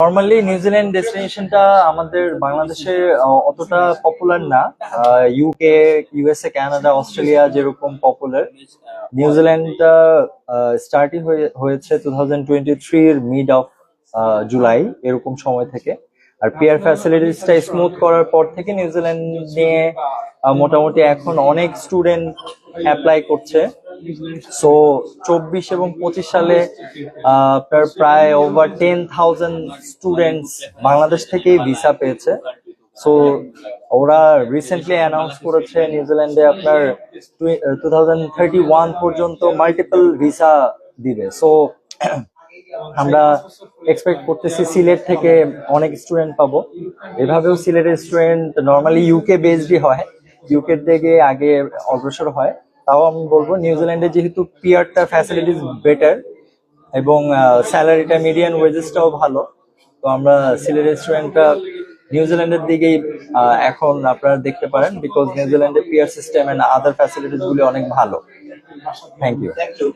Normally New Zealand ডেস্টিনেশনটা আমাদের বাংলাদেশে অতটা পপুলার না। ইউকে, ইউএসএ, কানাডা, অস্ট্রেলিয়া যেরকম পপুলার, নিউজিল্যান্ডটা স্টার্টই হয়েছে 2023 মিড অফ জুলাই এরকম সময় থেকে। আর পিআর ফ্যাসিলিটিসটা স্মুথ করার পর থেকে নিউজিল্যান্ড নিয়ে মোটামুটি এখন অনেক স্টুডেন্ট অ্যাপ্লাই করছে। সো 24 এবং 25 সালে আপনার প্রায় ওভার 10,000 স্টুডেন্টস বাংলাদেশ থেকেই ভিসা পেয়েছে। সো ওরা রিসেন্টলি অ্যানাউন্স করেছে নিউজিল্যান্ডে আপনার 2031 পর্যন্ত মাল্টিপল ভিসা দিবে। সো আমরা এক্সপেক্ট করতেছি সিলেট থেকে অনেক স্টুডেন্ট পাবো। এভাবেও সিলেটের স্টুডেন্ট নর্মালি ইউকে বেসডই হয়, ইউকের থেকে আগে অগ্রসর হয়। তাও আমি বলবো নিউজিল্যান্ডে যেহেতু পিআরটা ফ্যাসিলিটিস বেটার এবং স্যালারিটা, মিডিয়ান ওয়েজেসটাও ভালো, তো আমরা সিলেটের স্টুডেন্টরা নিউজিল্যান্ডের দিকেই এখন আপনারা দেখতে পারেন, বিকজ নিউজিল্যান্ডের PR system and other facilities গুলি অনেক ভালো। Thank you.